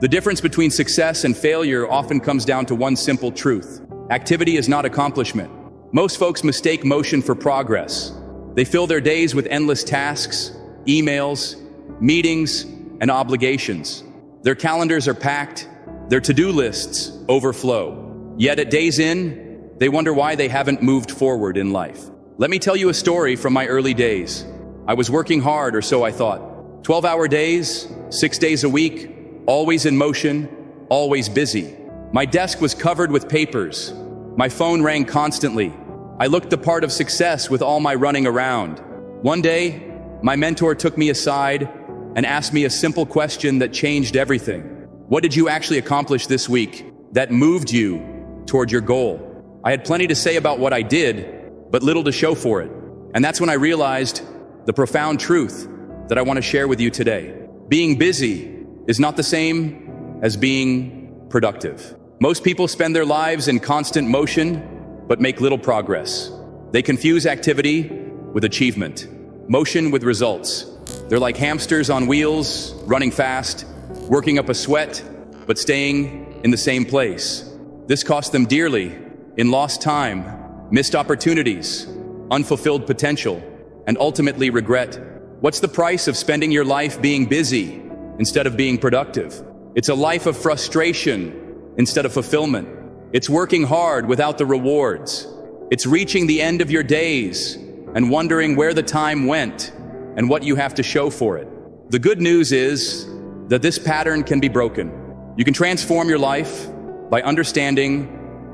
The difference between success and failure often comes down to one simple truth. Activity is not accomplishment. Most folks mistake motion for progress. They fill their days with endless tasks, emails, meetings, and obligations. Their calendars are packed, their to-do lists overflow. Yet at day's end, they wonder why they haven't moved forward in life. Let me tell you a story from my early days. I was working hard, or so I thought. 12-hour days, 6 days a week, always in motion, always busy. My desk was covered with papers. My phone rang constantly. I looked the part of success with all my running around. One day, my mentor took me aside and asked me a simple question that changed everything. What did you actually accomplish this week that moved you toward your goal? I had plenty to say about what I did, but little to show for it. And that's when I realized the profound truth that I want to share with you today. Being busy is not the same as being productive. Most people spend their lives in constant motion, but make little progress. They confuse activity with achievement, motion with results. They're like hamsters on wheels, running fast, working up a sweat, but staying in the same place. This costs them dearly in lost time, missed opportunities, unfulfilled potential, and ultimately regret. What's the price of spending your life being busy instead of being productive? It's a life of frustration instead of fulfillment. It's working hard without the rewards. It's reaching the end of your days and wondering where the time went and what you have to show for it. The good news is that this pattern can be broken. You can transform your life by understanding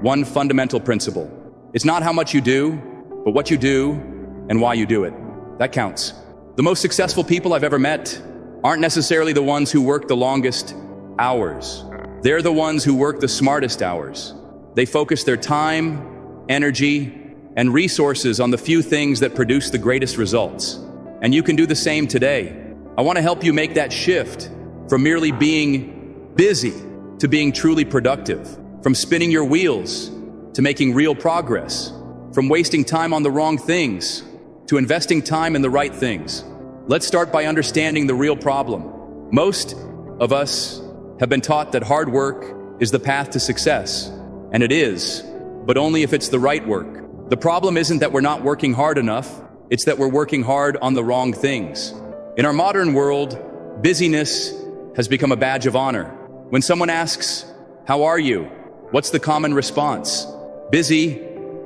one fundamental principle. It's not how much you do, but what you do and why you do it. That counts. The most successful people I've ever met aren't necessarily the ones who work the longest hours. They're the ones who work the smartest hours. They focus their time, energy, and resources on the few things that produce the greatest results. And you can do the same today. I want to help you make that shift from merely being busy to being truly productive, from spinning your wheels to making real progress, from wasting time on the wrong things to investing time in the right things. Let's start by understanding the real problem. Most of us have been taught that hard work is the path to success, and it is, but only if it's the right work. The problem isn't that we're not working hard enough, it's that we're working hard on the wrong things. In our modern world, busyness has become a badge of honor. When someone asks, "How are you?" what's the common response? Busy.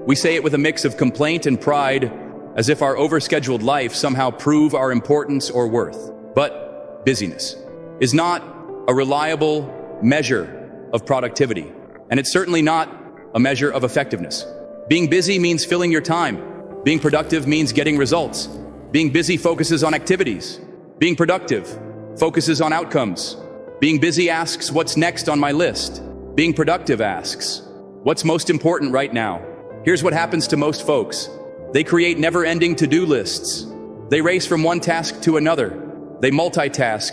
We say it with a mix of complaint and pride, as if our overscheduled life somehow prove our importance or worth. But busyness is not a reliable measure of productivity, and it's certainly not a measure of effectiveness. Being busy means filling your time. Being productive means getting results. Being busy focuses on activities. Being productive focuses on outcomes. Being busy asks, what's next on my list? Being productive asks, what's most important right now? Here's what happens to most folks. They create never-ending to-do lists. They race from one task to another. They multitask,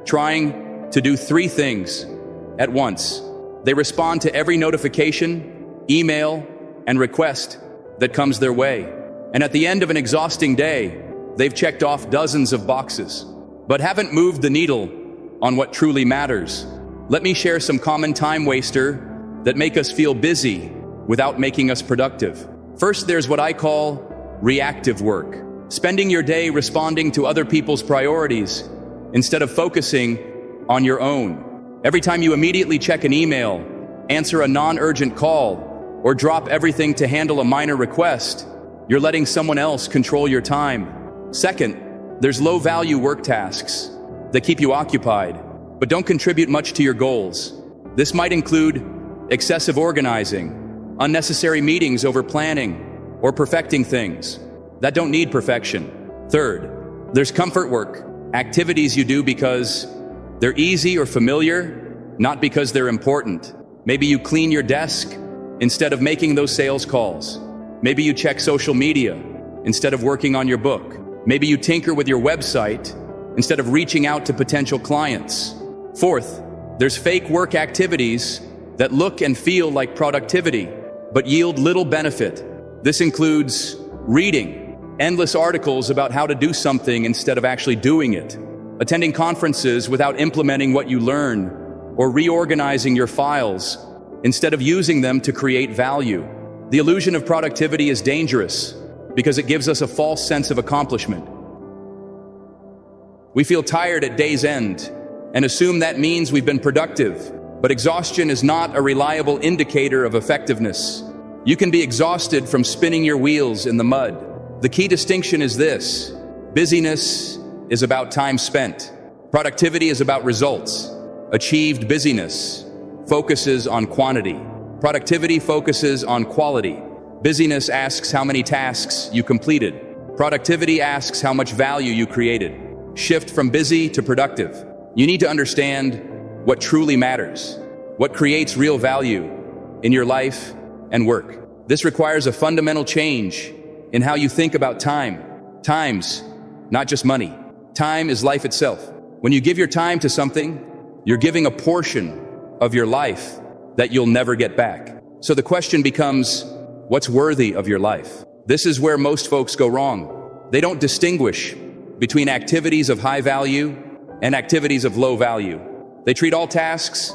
trying to do 3 things at once. They respond to every notification, email, and request that comes their way. And at the end of an exhausting day, they've checked off dozens of boxes, but haven't moved the needle on what truly matters. Let me share some common time waster that make us feel busy without making us productive. First, there's what I call reactive work. Spending your day responding to other people's priorities instead of focusing on your own. Every time you immediately check an email, answer a non-urgent call, or drop everything to handle a minor request, you're letting someone else control your time. Second, there's low-value work tasks that keep you occupied, but don't contribute much to your goals. This might include excessive organizing, unnecessary meetings over planning, or perfecting things that don't need perfection. Third, there's comfort work, activities you do because they're easy or familiar, not because they're important. Maybe you clean your desk instead of making those sales calls. Maybe you check social media instead of working on your book. Maybe you tinker with your website instead of reaching out to potential clients. Fourth, there's fake work activities that look and feel like productivity, but yield little benefit. This includes reading endless articles about how to do something instead of actually doing it, attending conferences without implementing what you learn, or reorganizing your files instead of using them to create value. The illusion of productivity is dangerous because it gives us a false sense of accomplishment. We feel tired at day's end and assume that means we've been productive, but exhaustion is not a reliable indicator of effectiveness. You can be exhausted from spinning your wheels in the mud. The key distinction is this: busyness is about time spent. Productivity is about results. Achieved busyness focuses on quantity. Productivity focuses on quality. Busyness asks how many tasks you completed. Productivity asks how much value you created. Shift from busy to productive. You need to understand what truly matters, what creates real value in your life and work. This requires a fundamental change in how you think about time. Time's not just money. Time is life itself. When you give your time to something, you're giving a portion of your life that you'll never get back. So the question becomes, what's worthy of your life? This is where most folks go wrong. They don't distinguish between activities of high value and activities of low value. They treat all tasks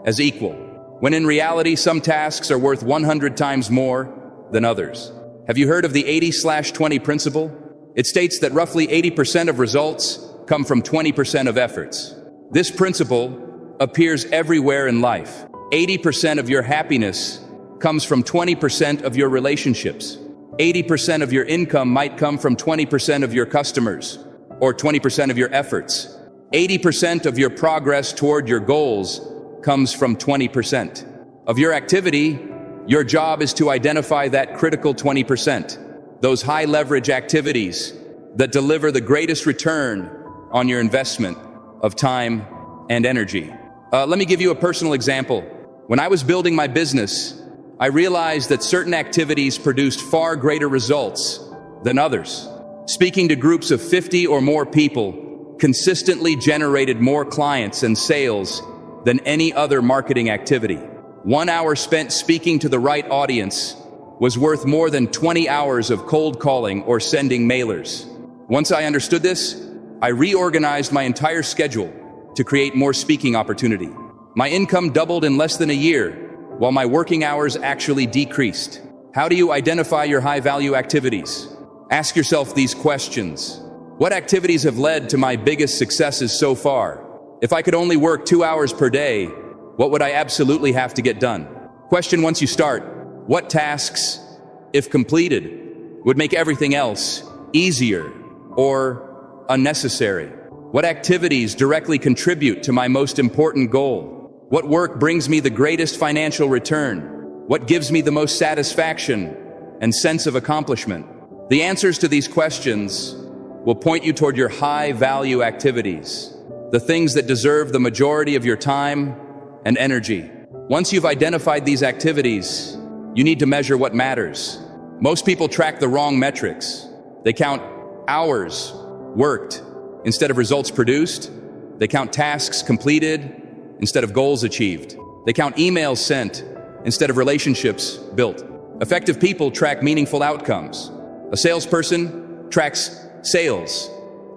as equal, when in reality, some tasks are worth 100 times more than others. Have you heard of the 80/20 principle? It states that roughly 80% of results come from 20% of efforts. This principle appears everywhere in life. 80% of your happiness comes from 20% of your relationships. 80% of your income might come from 20% of your customers, or 20% of your efforts. 80% of your progress toward your goals comes from 20% of your activity. Your job is to identify that critical 20%, those high leverage activities that deliver the greatest return on your investment of time and energy. Let me give you a personal example. When I was building my business, I realized that certain activities produced far greater results than others. Speaking to groups of 50 or more people consistently generated more clients and sales than any other marketing activity. 1 hour spent speaking to the right audience was worth more than 20 hours of cold calling or sending mailers. Once I understood this, I reorganized my entire schedule to create more speaking opportunity. My income doubled in less than a year, while my working hours actually decreased. How do you identify your high-value activities? Ask yourself these questions. What activities have led to my biggest successes so far? If I could only work 2 hours per day, what would I absolutely have to get done? Question once you start: what tasks, if completed, would make everything else easier or unnecessary? What activities directly contribute to my most important goal? What work brings me the greatest financial return? What gives me the most satisfaction and sense of accomplishment? The answers to these questions will point you toward your high-value activities, the things that deserve the majority of your time and energy. Once you've identified these activities, you need to measure what matters. Most people track the wrong metrics. They count hours worked instead of results produced. They count tasks completed instead of goals achieved. They count emails sent instead of relationships built. Effective people track meaningful outcomes. A salesperson tracks sales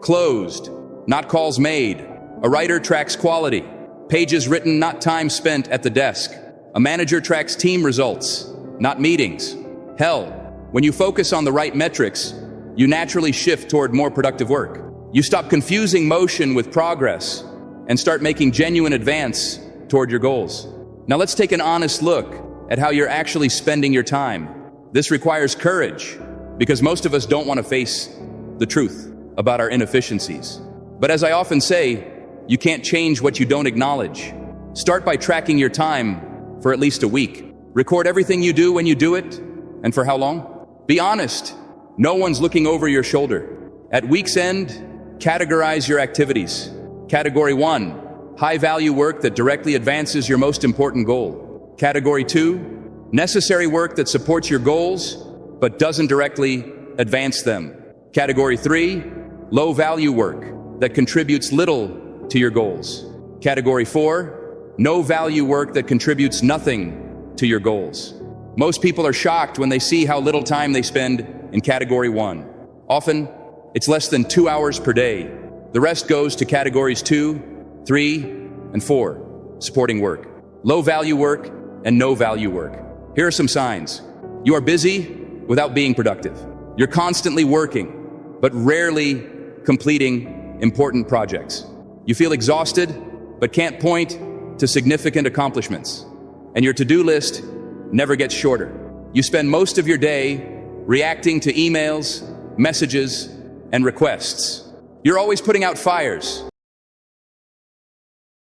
closed, not calls made. A writer tracks quality, pages written, not time spent at the desk. A manager tracks team results, not meetings. Hell, when you focus on the right metrics, you naturally shift toward more productive work. You stop confusing motion with progress and start making genuine advance toward your goals. Now let's take an honest look at how you're actually spending your time. This requires courage, because most of us don't want to face the truth about our inefficiencies. But as I often say, you can't change what you don't acknowledge. Start by tracking your time for at least a week. Record everything you do when you do it, and for how long. Be honest. No one's looking over your shoulder. At week's end, categorize your activities. Category 1, high-value work that directly advances your most important goal. Category 2, necessary work that supports your goals but doesn't directly advance them. Category 3, low-value work that contributes little to your goals. Category 4, no-value work that contributes nothing to your goals. Most people are shocked when they see how little time they spend in Category 1. Often, it's less than 2 hours per day. The rest goes to Categories 2, 3, and 4. supporting work. Low value work and no value work. Here are some signs. You are busy without being productive. You're constantly working, but rarely completing important projects. You feel exhausted, but can't point to significant accomplishments. And your to-do list never gets shorter. You spend most of your day reacting to emails, messages, and requests. You're always putting out fires,